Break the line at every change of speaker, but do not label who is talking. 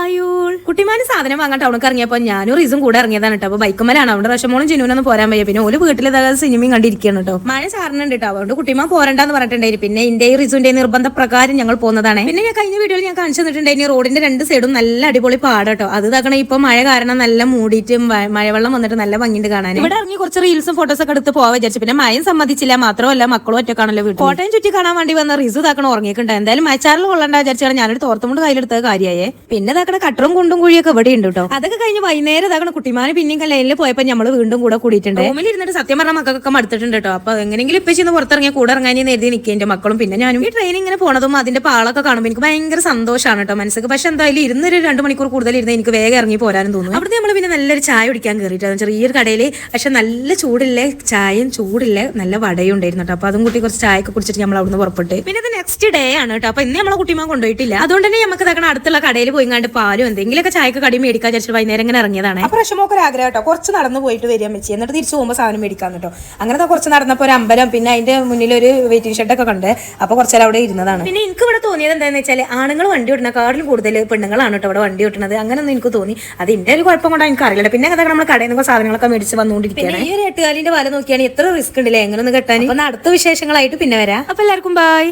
ഹായൂൾ കുട്ടിമാന് സാധനം വാങ്ങാൻ ടൗണൊക്കെ ഇറങ്ങിയപ്പോൾ ഞാനും റീസും കൂടെ ഇറങ്ങിയതാണ് കേട്ടോ. അപ്പൊ ബൈക്കുമലാണ് അവിടെ റഷമോളും ചിനുവിനൊന്നും പോരാൻ വയ്യ. പിന്നെ ഒരു വീട്ടിൽ സിനിമയും കണ്ടിരിക്കുകയാണ് കേട്ടോ. മഴ ചാറുന്നുണ്ട് കേട്ടോ. അതുകൊണ്ട് കുട്ടിമാൻ പോരണ്ടെന്ന് പറഞ്ഞിട്ടുണ്ടായിരുന്നു. പിന്നെ ഇന്ത്യ റിസുന്റെ നിർബന്ധ പ്രകാരം ഞങ്ങൾ പോകുന്നതാണ്. പിന്നെ ഞാൻ കഴിഞ്ഞ വീഡിയോയിൽ ഞാൻ കാണിച്ചു തന്നിട്ടുണ്ടായിരുന്നു റോഡിന്റെ രണ്ട് സൈഡും നല്ല അടിപൊളി പാടം കേട്ടോ. അത് ഇതാക്കണം ഇപ്പൊ മഴ കാരണം നല്ല മൂടിയിട്ട് മഴവെള്ളം വന്നിട്ട് നല്ല ഭംഗിയുണ്ട് കാണാൻ. ഇവിടെ ഇറങ്ങി കുറച്ച് റീൽസും ഫോട്ടോസ് ഒക്കെ എടുത്ത് പോവാൻ വിചാരിച്ചു. പിന്നെ മഴയും സമ്മതിച്ചില്ല. മാത്രമല്ല മക്കളും ഒറ്റക്കാണല്ലോ വീട്ടിൽ. കോട്ടയം ചുറ്റി കാണാൻ വേണ്ടി വന്ന റീസു ഇതാക്കണം ഉറങ്ങിയിട്ടുണ്ട്. എന്തായാലും മഴച്ചാറിൽ കൊള്ളണ്ട വിചാരിച്ചാൽ ഞാനൊരു തോർത്തുമുണ്ട് കയ്യിലെടുത്ത കാര്യമായേ. പിന്നെ ഇതാക്കണ കട്ടറും കുണ്ടും കുഴിയൊക്കെ ഇവിടെ ഉണ്ട് കേട്ടോ. അതൊക്കെ കഴിഞ്ഞ് വൈകുന്നേരം ഇതാക്കണ കുട്ടിമാന് പിന്നെയും ലൈനിൽ പോയപ്പോൾ നമ്മൾ വീണ്ടും കൂടെ കൂടിയിട്ടുണ്ട്. റൂമിൽ ഇരുന്നിട്ട് സത്യം പറഞ്ഞ മക്കൾക്കൊക്കെ മടുത്തിട്ടുണ്ട് കേട്ടോ. അപ്പൊ എങ്ങനെയെങ്കിലും ഇപ്പൊ ചെന്ന് പുറത്തിറങ്ങിയ കൂടെ ഇറങ്ങാൻ എഴുതി നിൽക്കുക എന്റെ മക്കളും. പിന്നെ ഞാനും ഈ ട്രെയിൻ ഇങ്ങനെ പോണതും അതിന്റെ പാളൊക്കെ കാണുമ്പോൾ എനിക്ക് ഭയങ്കര സന്തോഷമാണ് കേട്ടോ മനസ്സിക്ക്. പക്ഷെ എന്തായാലും ഇരുന്നൊരു 2 മണിക്കൂർ കൂടുതൽ ഇരുന്ന് എനിക്ക് വേഗം ഇറങ്ങി പോരാനും തോന്നുന്നു. അവിടുത്തെ നമ്മൾ പിന്നെ നല്ലൊരു ചായ കുടിക്കാൻ കയറിയിട്ടാണ് ചെറിയൊരു കടയിൽ. പക്ഷെ നല്ല ചൂടില്ലേ ചായയും ചൂടില്ലേ നല്ല വടയും ഉണ്ടായിരുന്നു കേട്ടോ. അപ്പൊ അതും കൂട്ടി കുറച്ച് ചായയൊക്കെ കുടിച്ചിട്ട് നമ്മൾ അവിടുന്ന് പുറപ്പെട്ട്. പിന്നെ അത് നെക്സ്റ്റ് ഡേ ആണ് കേട്ടോ. അപ്പൊ ഇന്ന് നമ്മളെ കുട്ടിമാൻ കൊണ്ടുപോയിട്ടില്ല. അതുകൊണ്ട് തന്നെ നമുക്ക് ഇതാക്കണം അടുത്തുള്ള കടയിൽ പോയി കണ്ട് പാലും എന്തെങ്കിലുമൊക്കെ ചായക്ക് കടി മേടിക്കാൻ വിചാരിച്ചിട്ട് വൈകുന്നേരം ഇങ്ങനെ ഇറങ്ങിയതാണ്. അപ്പൊ പ്രശ്നമൊക്കെ ഒരു ആഗ്രഹം കേട്ടോ. കുറച്ച് നടന്നു പോയിട്ട് വരിക വെച്ച് എന്നിട്ട് തിരിച്ചു പോകുമ്പോൾ സാധനം മേടിക്കാൻ കേട്ടോ. അങ്ങനെ കുറച്ച് നടന്നപ്പോൾ ഒരു അമ്പലം പിന്നെ അതിന്റെ മുന്നിൽ ഒരു വെയിറ്റിംഗ് ഷെഡൊക്കെ കണ്ട് അപ്പൊ കുറച്ചേരം അവിടെ ഇരുന്നതാണ്. പിന്നെ എനിക്ക് ഇവിടെ തോന്നിയത് എന്താണെന്ന് വെച്ചാൽ ആണുങ്ങൾ വണ്ടി ഓടുന്നതിനെക്കാട്ടിലും കൂടുതൽ പെണ്ണുങ്ങളാണ് കേട്ടോ ഇവിടെ വണ്ടി ഓട്ടുന്നത്. അങ്ങനെയൊന്നും എനിക്ക് തോന്നി. അത് എന്റെ ഒരു കുഴപ്പം കൊണ്ടാണ് എനിക്ക് അറിയില്ല. പിന്നെ അതൊക്കെ നമ്മൾ കടയിൽ നിന്ന് സാധനങ്ങളൊക്കെ മേടിച്ച് വന്നുകൊണ്ടിരിക്കുകയാണ്. ഈ ഒരു എട്ടുകാലിന്റെ വല നോക്കിയാണ് എത്ര റിസ്ക് ഉണ്ടല്ലേ എങ്ങനെ ഒന്ന് കെട്ടാൻ. അപ്പൊ അടുത്ത വിശേഷങ്ങളായിട്ട് പിന്നെ വരാം. അപ്പൊ എല്ലാവർക്കും ബൈ.